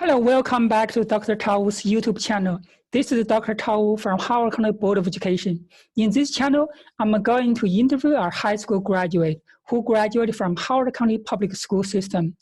Hello, welcome back to Dr. Tao's YouTube channel. This is Dr. Tao from Howard County Board of Education. In this channel, I'm going to interview our high school graduate who graduated from Howard County Public School System.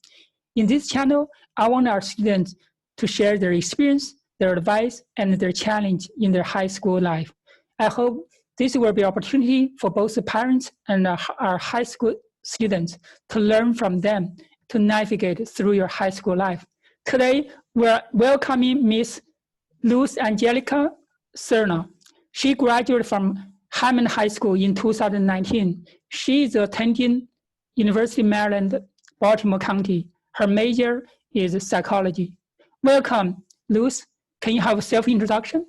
In this channel, I want our students to share their experience, their advice, and their challenge in their high school life. I hope this will be an opportunity for both the parents and our high school students to learn from them to navigate through your high school life. Today, we're welcoming Miss Luz Angelica Serna. She graduated from Hammond High School in 2019. She is attending University of Maryland, Baltimore County. Her major is psychology. Welcome, Luz. Can you have a self-introduction?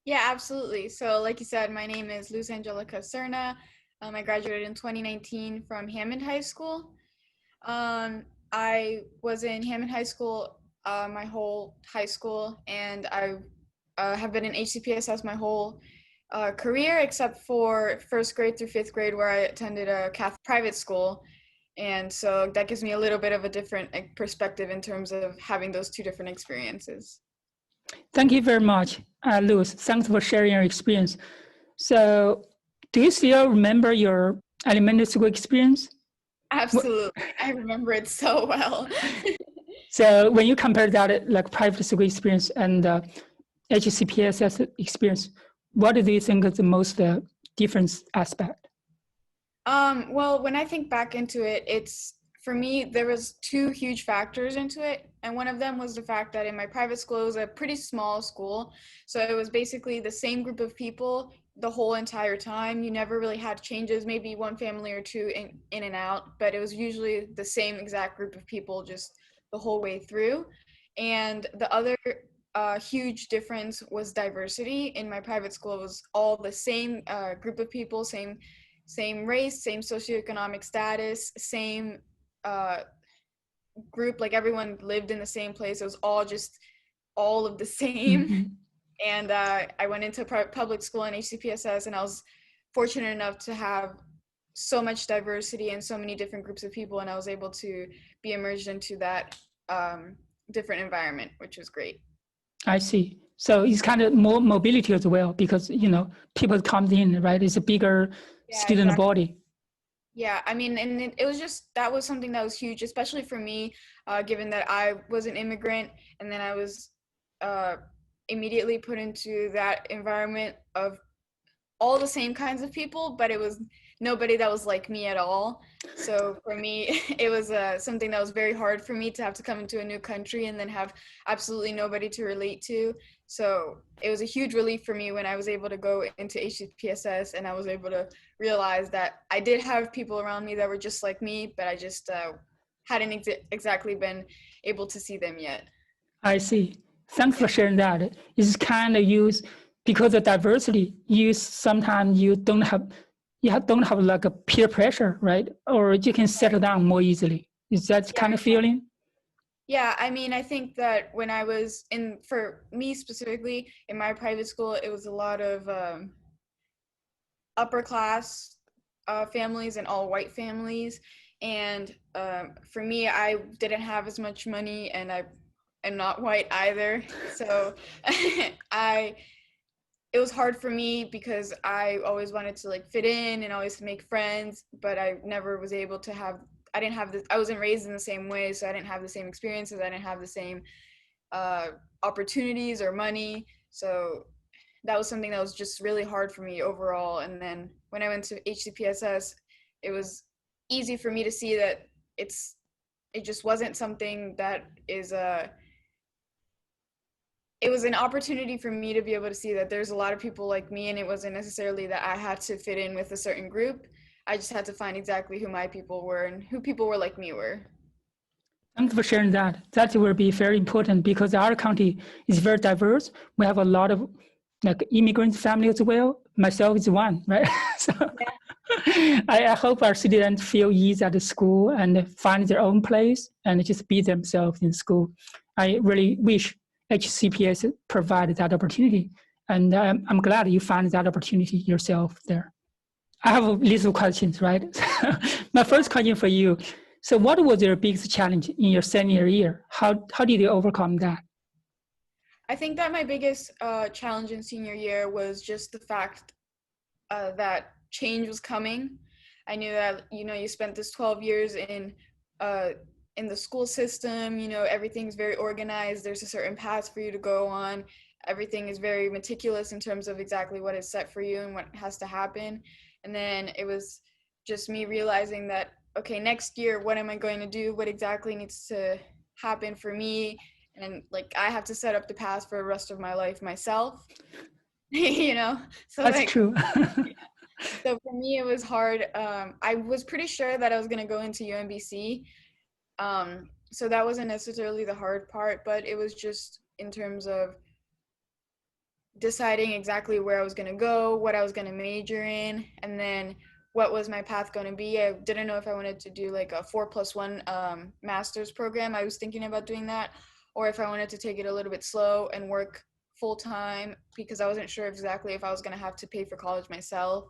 Yeah, absolutely. So like you said, my name is Luz Angelica Serna. I graduated in 2019 from Hammond High School. I was in Hammond High School my whole high school, and I have been in HCPSS my whole career, except for first grade through fifth grade, where I attended a Catholic private school. And so that gives me a little bit of a different perspective in terms of having those two different experiences. Thank you very much, Luz. Thanks for sharing your experience. So do you still remember your elementary school experience? Absolutely. I remember it so well. So when you compare that like private school experience and HCPSS experience, what do you think is the most different aspect? Well, when I think back into it, for me, there was two huge factors into it. And one of them was the fact that in my private school, it was a pretty small school. So it was basically the same group of people the whole entire time. You never really had changes, maybe one family or two in and out, but it was usually the same exact group of people just the whole way through. And the other huge difference was diversity. In my private school, it was all the same group of people, same race, same socioeconomic status, same group, like everyone lived in the same place. It was all of the same. Mm-hmm. And I went into public school in HCPSS, and I was fortunate enough to have so much diversity and so many different groups of people, and I was able to be immersed into that different environment, which was great. I see. So it's kind of more mobility as well, because, people come in, right? It's a bigger student body. Yeah, I mean, and it was that was something that was huge, especially for me, given that I was an immigrant, and then I was immediately put into that environment of all the same kinds of people, but it was nobody that was like me at all. So for me, it was something that was very hard for me to have to come into a new country and then have absolutely nobody to relate to. So it was a huge relief for me when I was able to go into HCPSS, and I was able to realize that I did have people around me that were just like me, but I just hadn't exactly been able to see them yet. I see. Thanks for sharing that. It's kind of used because of diversity. Sometimes you don't have like a peer pressure, right? Or you can settle down more easily. Is that kind of feeling? Yeah, I mean, I think that when I was for me specifically, in my private school, it was a lot of upper class families and all white families. And for me, I didn't have as much money, and I am not white either. So it was hard for me because I always wanted to like fit in and always make friends, but I never was able to I wasn't raised in the same way, so I didn't have the same experiences. I didn't have the same opportunities or money. So that was something that was just really hard for me overall. And then when I went to HCPSS, it was easy for me to see that it just wasn't something that is it was an opportunity for me to be able to see that there's a lot of people like me, and it wasn't necessarily that I had to fit in with a certain group. I just had to find exactly who my people were and who people were like me were. Thanks for sharing that. That will be very important because our county is very diverse. We have a lot of like immigrant families as well. Myself is one, right? So yeah. I hope our students feel ease at the school and find their own place and just be themselves in school. I really wish HCPS provided that opportunity, and I'm glad you found that opportunity yourself there. I have a list of questions, right? My first question for you, So what was your biggest challenge in your senior year? How did you overcome that? I think that my biggest challenge in senior year was just the fact that change was coming. I knew that, you spent this 12 years in the school system, everything's very organized. There's a certain path for you to go on. Everything is very meticulous in terms of exactly what is set for you and what has to happen. And then it was just me realizing that, okay, next year, what am I going to do? What exactly needs to happen for me? And like, I have to set up the path for the rest of my life myself, So That's like, true. so for me, it was hard. I was pretty sure that I was going to go into UMBC. So that wasn't necessarily the hard part, but it was just in terms of deciding exactly where I was going to go, what I was going to major in, and then what was my path going to be. I didn't know if I wanted to do like a 4+1 master's program. I was thinking about doing that, or if I wanted to take it a little bit slow and work full time, because I wasn't sure exactly if I was going to have to pay for college myself.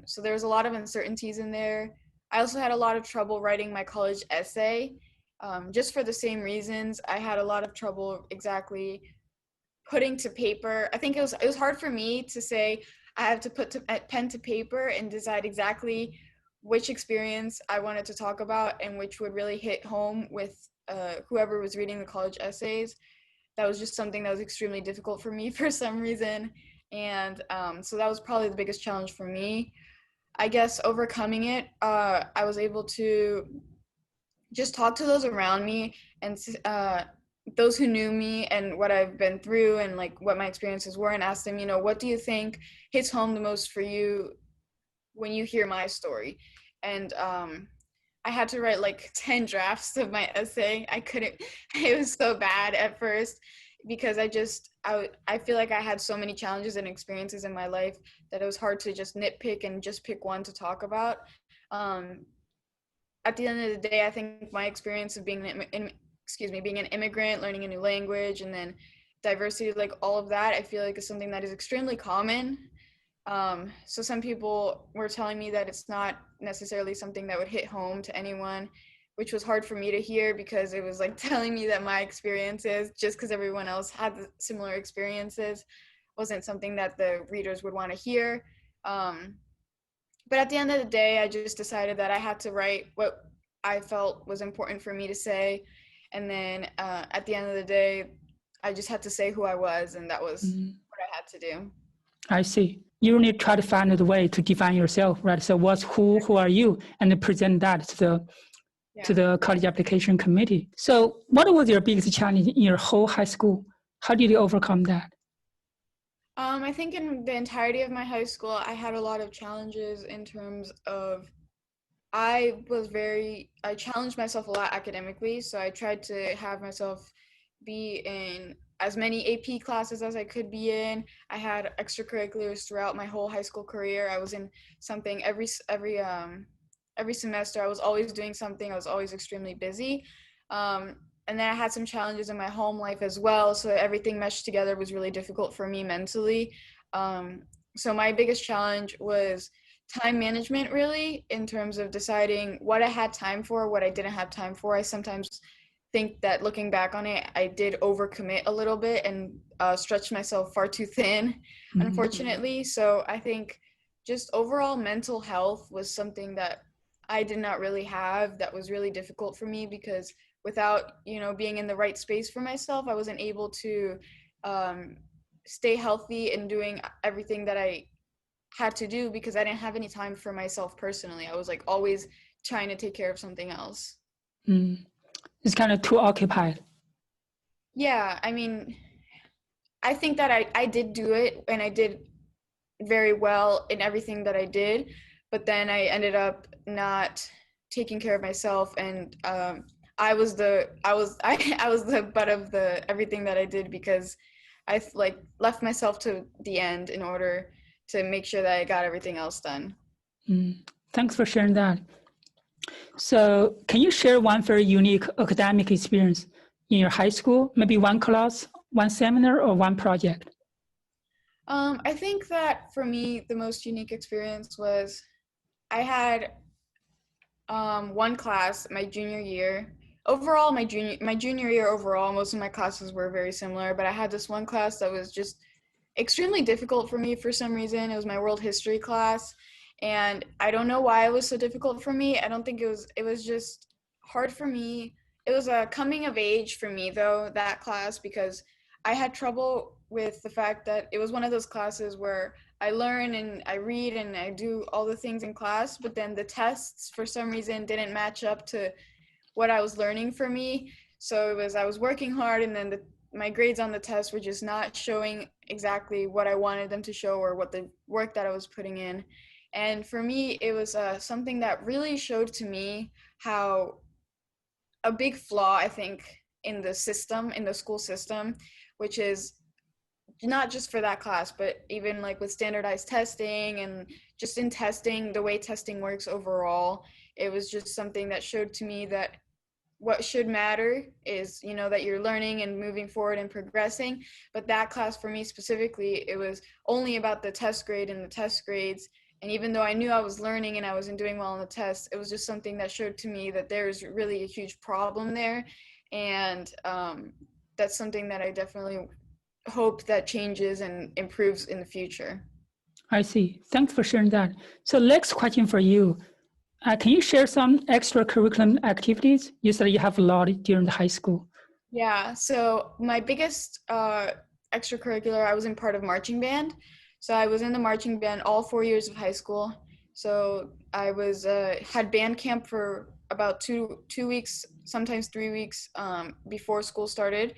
So there was a lot of uncertainties in there. I also had a lot of trouble writing my college essay, just for the same reasons. I had a lot of trouble exactly putting to paper. I think it was hard for me to say I have to put pen to paper and decide exactly which experience I wanted to talk about and which would really hit home with whoever was reading the college essays. That was just something that was extremely difficult for me for some reason. And so that was probably the biggest challenge for me. I guess overcoming it, I was able to just talk to those around me and those who knew me and what I've been through and like what my experiences were, and ask them, what do you think hits home the most for you when you hear my story? And I had to write like 10 drafts of my essay. I couldn't, it was so bad at first because I feel like I had so many challenges and experiences in my life that it was hard to just nitpick and just pick one to talk about. At the end of the day, I think my experience of being being an immigrant, learning a new language, and then diversity, like all of that, I feel like is something that is extremely common. So some people were telling me that it's not necessarily something that would hit home to anyone, which was hard for me to hear because it was like telling me that my experiences, just because everyone else had similar experiences, wasn't something that the readers would want to hear. But at the end of the day, I just decided that I had to write what I felt was important for me to say. And then at the end of the day, I just had to say who I was, and that was what I had to do. I see. You need to try to find a way to define yourself, right? So who are you, and then present that to the college application committee. So what was your biggest challenge in your whole high school? How did you overcome that? I think in the entirety of my high school, I had a lot of challenges in terms of I challenged myself a lot academically. So I tried to have myself be in as many AP classes as I could be in. I had extracurriculars throughout my whole high school career. I was in something every semester. I was always doing something. I was always extremely busy. And then I had some challenges in my home life as well. So everything meshed together was really difficult for me mentally. So my biggest challenge was time management, really, in terms of deciding what I had time for, what I didn't have time for. I sometimes think that looking back on it, I did overcommit a little bit and stretched myself far too thin, unfortunately. So I think just overall mental health was something that I did not really have, that was really difficult for me because without, being in the right space for myself, I wasn't able to stay healthy and doing everything that I had to do because I didn't have any time for myself personally. I was like always trying to take care of something else. It's kind of too occupied. Yeah, I mean, I think that I did do it and I did very well in everything that I did, but then I ended up not taking care of myself, and I was the butt of the everything that I did because I like left myself to the end in order to make sure that I got everything else done. Thanks for sharing that. So can you share one very unique academic experience in your high school, maybe one class, one seminar, or one project? I think that for me, the most unique experience was I had one class my junior year. Overall, my junior year overall, most of my classes were very similar, but I had this one class that was just extremely difficult for me for some reason. It was my world history class, and I don't know why it was so difficult for me. I don't think it was just hard for me. It was a coming of age for me though, that class, because I had trouble with the fact that it was one of those classes where I learn and I read and I do all the things in class, but then the tests for some reason didn't match up to what I was learning for me. So I was working hard, and then my grades on the test were just not showing exactly what I wanted them to show or what the work that I was putting in. And for me, it was something that really showed to me how a big flaw, I think, in the system, in the school system, which is not just for that class, but even like with standardized testing and just in testing, the way testing works overall, it was just something that showed to me that what should matter is, that you're learning and moving forward and progressing. But that class for me specifically, it was only about the test grade and the test grades. And even though I knew I was learning and I wasn't doing well on the test, it was just something that showed to me that there's really a huge problem there. And that's something that I definitely hope that changes and improves in the future. I see. Thanks for sharing that. So next question for you. Can you share some extracurricular activities? You said you have a lot during the high school. Yeah, so my biggest extracurricular, I was in part of marching band. So I was in the marching band all 4 years of high school. So I was had band camp for about two weeks, sometimes 3 weeks before school started.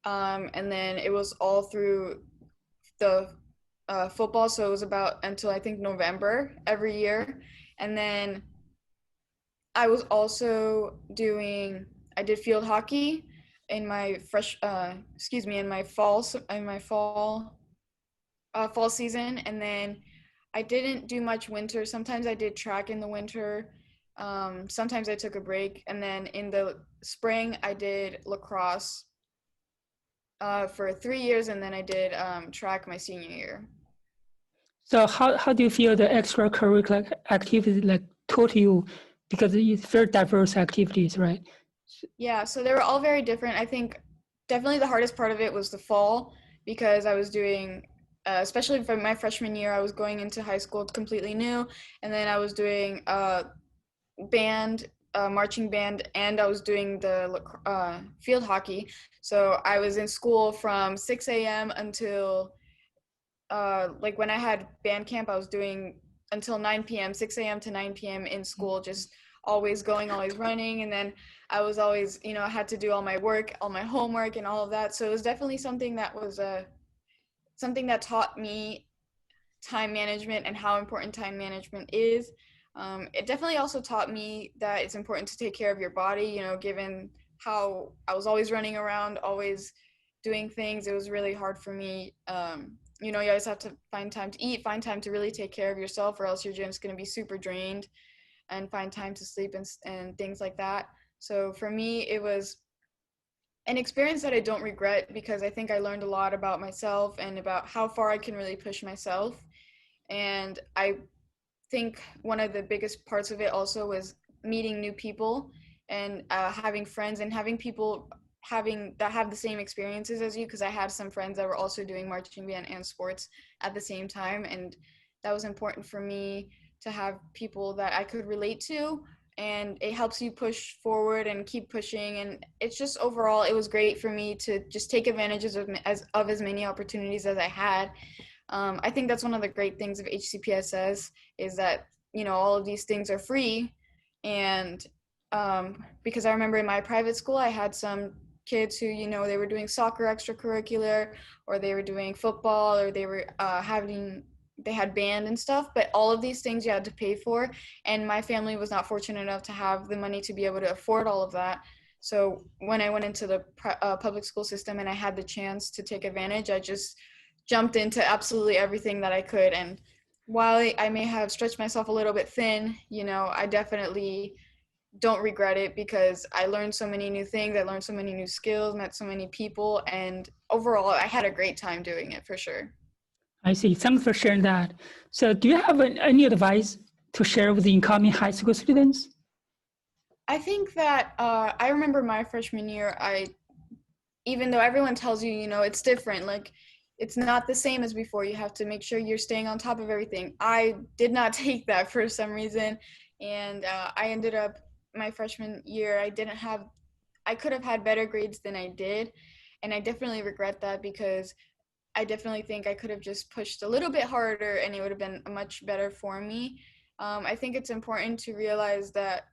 And then it was all through the football. So it was about until I think November every year. And then I was also I did field hockey in my fall season. And then I didn't do much winter. Sometimes I did track in the winter. Sometimes I took a break. And then in the spring, I did lacrosse for 3 years. And then I did track my senior year. So how do you feel the extracurricular activities taught you? Because it's very diverse activities, right? Yeah, so they were all very different. I think definitely the hardest part of it was the fall, because I was doing, especially for my freshman year, I was going into high school completely new, and then I was doing band, marching band, and I was doing the field hockey. So I was in school from 6 a.m. until like when I had band camp, I was doing until 9 p.m., 6 a.m. to 9 p.m. in school, just always going, always running. And then I was always, I had to do all my work, all my homework and all of that. So it was definitely something that was something that taught me time management and how important time management is. It definitely also taught me that it's important to take care of your body, given how I was always running around, always doing things. It was really hard for me. You always have to find time to eat, find time to really take care of yourself, or else you're just going to be super drained, and find time to sleep and things like that. So for me, it was an experience that I don't regret, because I think I learned a lot about myself and about how far I can really push myself. And I think one of the biggest parts of it also was meeting new people and having friends and having people that have the same experiences as you, because I had some friends that were also doing marching band and sports at the same time, and that was important for me to have people that I could relate to, and it helps you push forward and keep pushing. And it's just overall, it was great for me to just take advantages of as many opportunities as I had. I think that's one of the great things of HCPSS is that, all of these things are free. And because I remember in my private school, I had some kids who, they were doing soccer extracurricular, or they were doing football, or they were they had band and stuff, but all of these things you had to pay for. And my family was not fortunate enough to have the money to be able to afford all of that. So when I went into the public school system and I had the chance to take advantage, I just jumped into absolutely everything that I could. And while I may have stretched myself a little bit thin, I definitely don't regret it, because I learned so many new things. I learned so many new skills, met so many people, and overall I had a great time doing it, for sure. I see. Thanks for sharing that. So do you have any advice to share with the incoming high school students? I think that I remember my freshman year, even though everyone tells you, you know, it's different, like it's not the same as before, you have to make sure you're staying on top of everything. I did not take that for some reason, and I ended up my freshman year, I could have had better grades than I did, and I definitely regret that because I definitely think I could have just pushed a little bit harder and it would have been much better for me. I think it's important to realize that,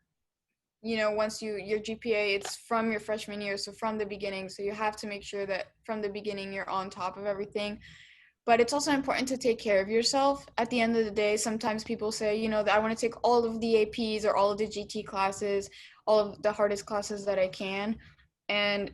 you know, once your GPA, it's from your freshman year, so from the beginning, so you have to make sure that from the beginning you're on top of everything. But it's also important to take care of yourself. At the end of the day, sometimes people say, you know, that I want to take all of the APs or all of the GT classes, all of the hardest classes that I can. And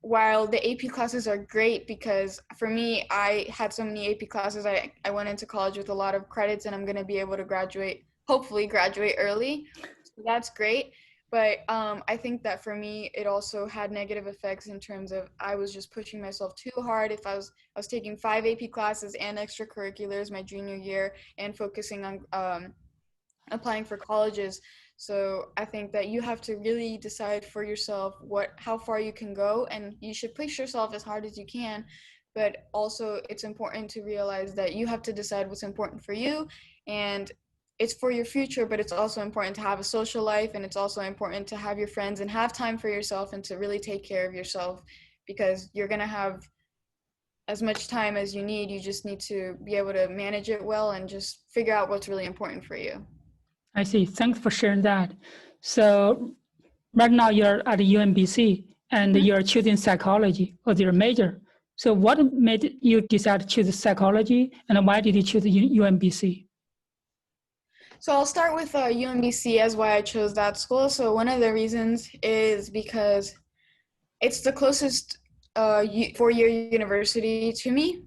while the AP classes are great, because for me, I had so many AP classes, I went into college with a lot of credits and I'm going to be able to graduate, hopefully graduate early. So that's great. But I think that for me, it also had negative effects in terms of I was just pushing myself too hard. If I was taking 5 AP classes and extracurriculars my junior year and focusing on applying for colleges. So I think that you have to really decide for yourself how far you can go, and you should push yourself as hard as you can. But also it's important to realize that you have to decide what's important for you, and it's for your future, but it's also important to have a social life, and it's also important to have your friends and have time for yourself and to really take care of yourself, because you're going to have as much time as you need. You just need to be able to manage it well and just figure out what's really important for you. I see. Thanks for sharing that. So right now you're at UMBC and you're choosing psychology as your major. So what made you decide to choose psychology, and why did you choose UMBC? So I'll start with UMBC as why I chose that school. So one of the reasons is because it's the closest four-year university to me.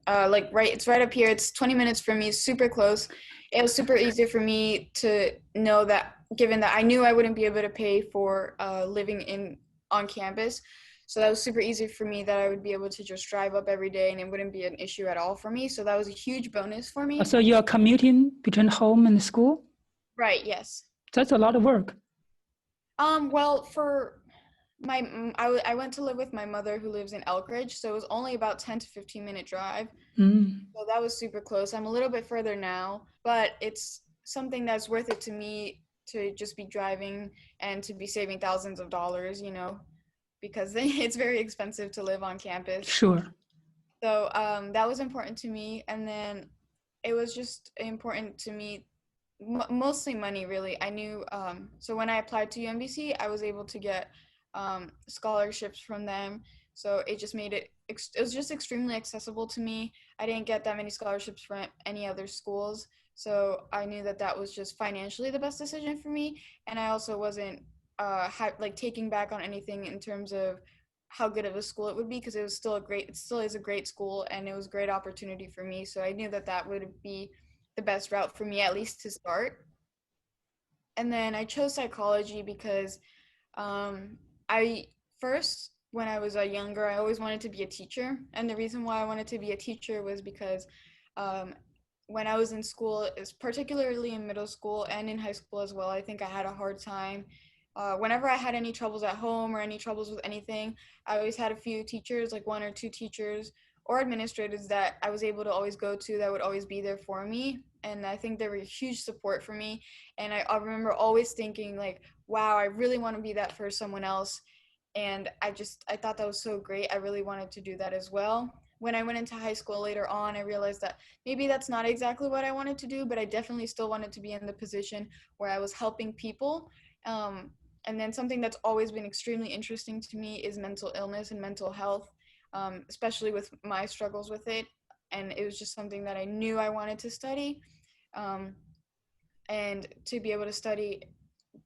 It's right up here. It's 20 minutes from me, super close. It was super easy for me to know that, given that I knew I wouldn't be able to pay for living on campus. So that was super easy for me that I would be able to just drive up every day and it wouldn't be an issue at all for me. So that was a huge bonus for me. So you're commuting between home and school? Right, yes. That's a lot of work. Well, for I went to live with my mother who lives in Elkridge, so it was only about 10 to 15-minute drive. So that was super close. I'm a little bit further now, but it's something that's worth it to me to just be driving and to be saving thousands of dollars, you know, because it's very expensive to live on campus. Sure. So that was important to me, and then it was just important to me, mostly money, really. I knew, so when I applied to UMBC, I was able to get scholarships from them. So it just made it was just extremely accessible to me. I didn't get that many scholarships from any other schools. So I knew that that was just financially the best decision for me. And I also wasn't taking back on anything in terms of how good of a school it would be, because it still is a great school, and it was a great opportunity for me. So I knew that that would be the best route for me, at least to start. And then I chose psychology because I first, when I was younger, I always wanted to be a teacher. And the reason why I wanted to be a teacher was because when I was in school, particularly in middle school and in high school as well, I think I had a hard time. Whenever I had any troubles at home or any troubles with anything, I always had a few teachers, like one or two teachers or administrators that I was able to always go to that would always be there for me. And I think they were a huge support for me. And I remember always thinking like, wow, I really want to be that for someone else. And I thought that was so great. I really wanted to do that as well. When I went into high school later on, I realized that maybe that's not exactly what I wanted to do, but I definitely still wanted to be in the position where I was helping people. And then something that's always been extremely interesting to me is mental illness and mental health, especially with my struggles with it. And it was just something that I knew I wanted to study. And to be able to study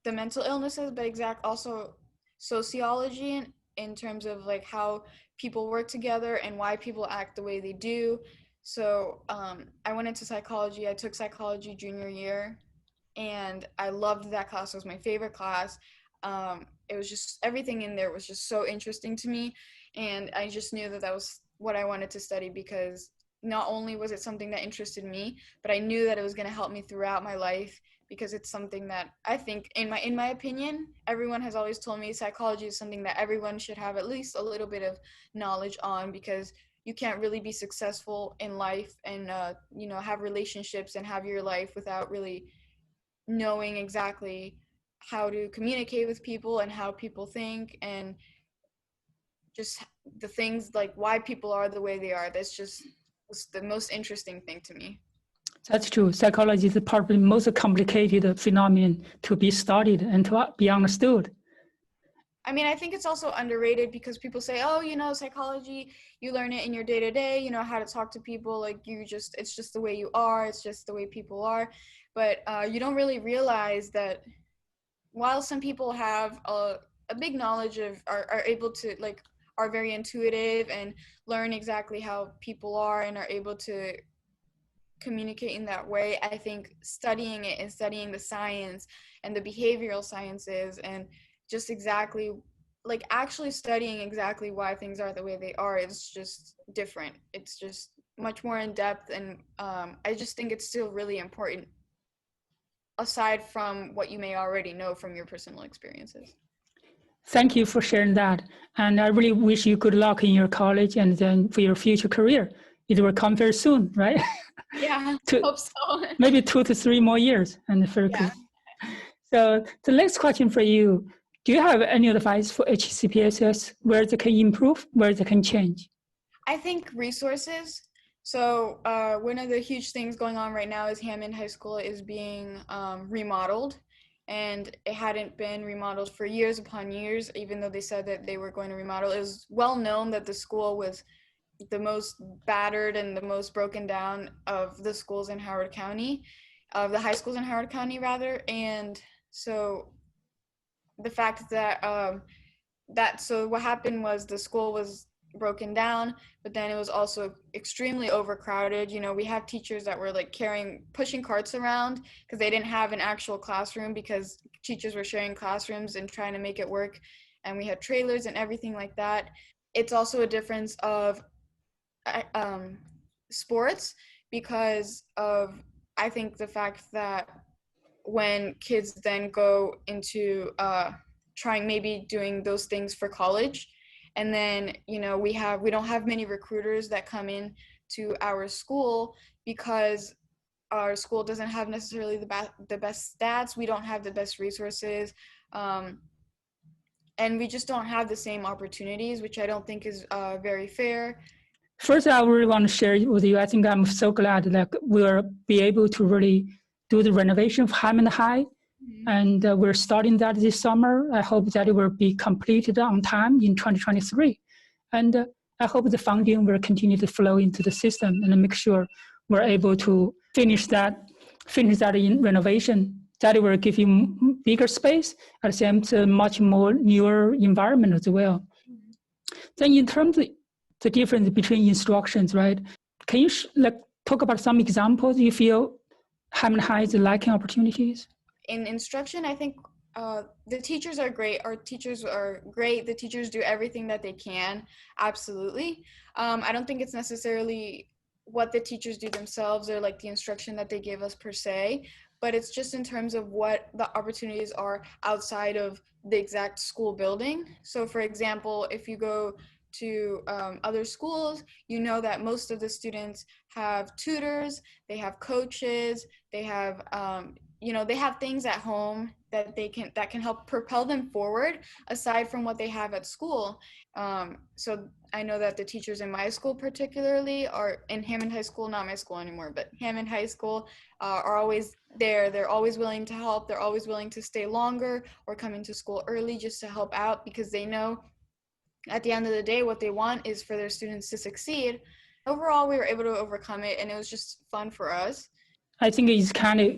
the mental illnesses, but also sociology in terms of like how people work together and why people act the way they do. So I went into psychology. I took psychology junior year, and I loved that class. It was my favorite class. It was just, everything in there was just so interesting to me, and I just knew that that was what I wanted to study, because not only was it something that interested me, but I knew that it was going to help me throughout my life, because it's something that I think, in my opinion, everyone has always told me psychology is something that everyone should have at least a little bit of knowledge on, because you can't really be successful in life and have relationships and have your life without really knowing exactly how to communicate with people and how people think, and just the things like why people are the way they are. That's just the most interesting thing to me. That's true. Psychology is probably the most complicated phenomenon to be studied and to be understood. I mean, I think it's also underrated because people say, oh, psychology, you learn it in your day-to-day, how to talk to people, like it's just the way you are, it's just the way people are. But you don't really realize that while some people have a big knowledge of, are able to, like, are very intuitive and learn exactly how people are and are able to communicate in that way, I think studying it and studying the science and the behavioral sciences and just exactly, like, actually studying exactly why things are the way they are, is just different. It's just much more in depth, and I just think it's still really important, aside from what you may already know from your personal experiences. Thank you for sharing that. And I really wish you good luck in your college and then for your future career. It will come very soon, right? Yeah, hope so. Maybe 2 to 3 more years. And very cool. So the next question for you, do you have any advice for HCPSS, where they can improve, where they can change? I think resources. So one of the huge things going on right now is Hammond High School is being remodeled, and it hadn't been remodeled for years upon years, even though they said that they were going to remodel. It was well known that the school was the most battered and the most broken down of the schools in Howard County, of the high schools in Howard County rather. And so the fact that so what happened was the school was broken down, but then it was also extremely overcrowded. We have teachers that were like pushing carts around because they didn't have an actual classroom, because teachers were sharing classrooms and trying to make it work, and we had trailers and everything like that. It's also a difference of sports, because of, I think, the fact that when kids then go into trying maybe doing those things for college, and then we don't have many recruiters that come in to our school, because our school doesn't have necessarily the best stats, we don't have the best resources, and we just don't have the same opportunities, which I don't think is very fair. First, I really want to share with you, I think I'm so glad that we'll be able to really do the renovation of Hammond High. Mm-hmm. And we're starting that this summer. I hope that it will be completed on time in 2023. And I hope the funding will continue to flow into the system and make sure we're able to finish that in renovation. That will give you bigger space, at the same time, much more newer environment as well. Mm-hmm. Then in terms of the difference between instructions, right? Can you talk about some examples you feel Hammond High is lacking opportunities? In instruction, I think the teachers are great. Our teachers are great. The teachers do everything that they can. Absolutely. I don't think it's necessarily what the teachers do themselves or like the instruction that they give us per se, but it's just in terms of what the opportunities are outside of the exact school building. So for example, if you go to other schools, that most of the students have tutors, they have coaches, they have they have things at home that can help propel them forward aside from what they have at school. So I know that the teachers in my school particularly are in Hammond High School, not my school anymore, but Hammond High School are always there. They're always willing to help. They're always willing to stay longer or come into school early just to help out, because they know at the end of the day, what they want is for their students to succeed. Overall, we were able to overcome it, and it was just fun for us. I think it's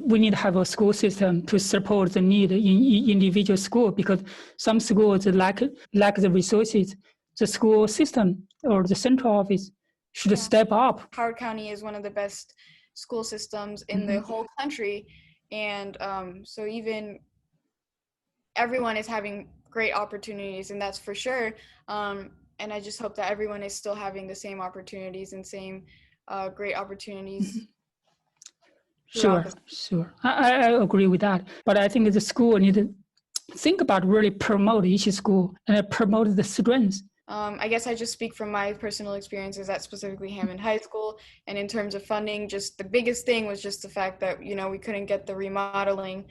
we need to have a school system to support the need in individual school, because some schools lack the resources. The school system or the central office should step up. Howard County is one of the best school systems in the whole country, and so even everyone is having great opportunities, and that's for sure. And I just hope that everyone is still having the same opportunities and same great opportunities. Sure, sure. I agree with that. But I think the school need to think about really promote each school and promote the strengths. I guess I just speak from my personal experiences at specifically Hammond High School. And in terms of funding, just the biggest thing was just the fact that, you know, we couldn't get the remodeling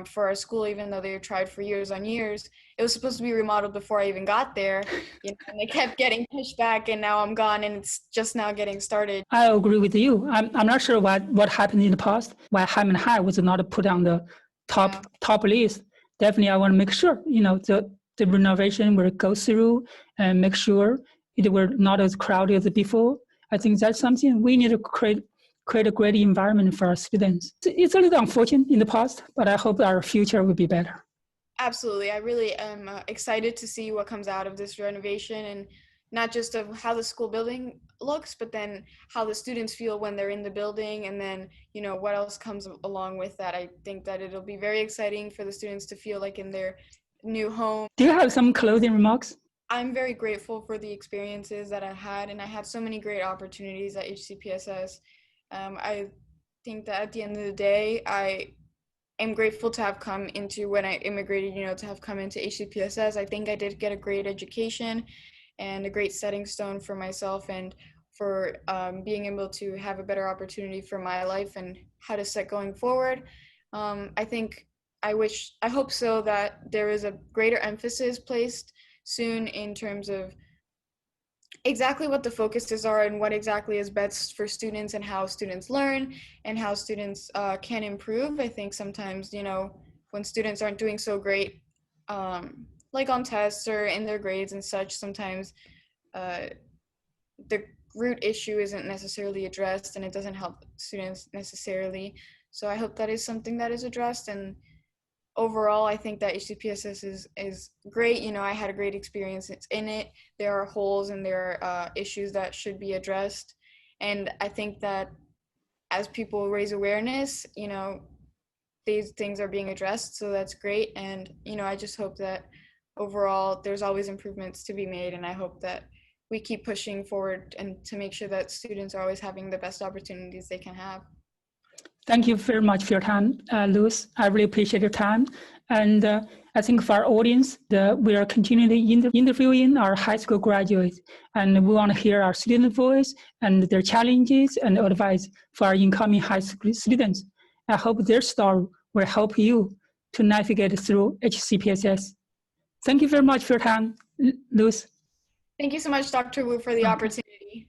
for our school, even though they tried for years on years. It was supposed to be remodeled before I even got there, you know, and they kept getting pushed back, and now I'm gone and it's just now getting started. I agree with you. I'm not sure what happened in the past, why Hammond High was not put on the top list. Definitely, I want to make sure, you know, the renovation will go through and make sure it will not as crowded as before. I think that's something we need to create a great environment for our students. It's a little unfortunate in the past, but I hope our future will be better. Absolutely. I really am excited to see what comes out of this renovation, and not just of how the school building looks, but then how the students feel when they're in the building, and then, you know, what else comes along with that. I think that it'll be very exciting for the students to feel like in their new home. Do you have some closing remarks? I'm very grateful for the experiences that I had, and I had so many great opportunities at HCPSS. I think that at the end of the day, I am grateful to have come into, when I immigrated, you know, to have come into HCPSS. I think I did get a great education and a great setting stone for myself, and for being able to have a better opportunity for my life and how to set going forward. I hope so that there is a greater emphasis placed soon in terms of exactly what the focuses are and what exactly is best for students and how students learn and how students can improve. I think sometimes, you know, when students aren't doing so great, like on tests or in their grades and such, sometimes the root issue isn't necessarily addressed, and it doesn't help students necessarily. So I hope that is something that is addressed. And overall, I think that HCPSS is great. You know, I had a great experience in it. There are holes and there are issues that should be addressed. And I think that as people raise awareness, you know, these things are being addressed. So that's great. And, you know, I just hope that overall there's always improvements to be made. And I hope that we keep pushing forward and to make sure that students are always having the best opportunities they can have. Thank you very much for your time, Luz. I really appreciate your time. And I think for our audience, we are continually interviewing our high school graduates, and we want to hear our student voice and their challenges and advice for our incoming high school students. I hope their story will help you to navigate through HCPSS. Thank you very much for your time, Luz. Thank you so much, Dr. Wu, for the opportunity.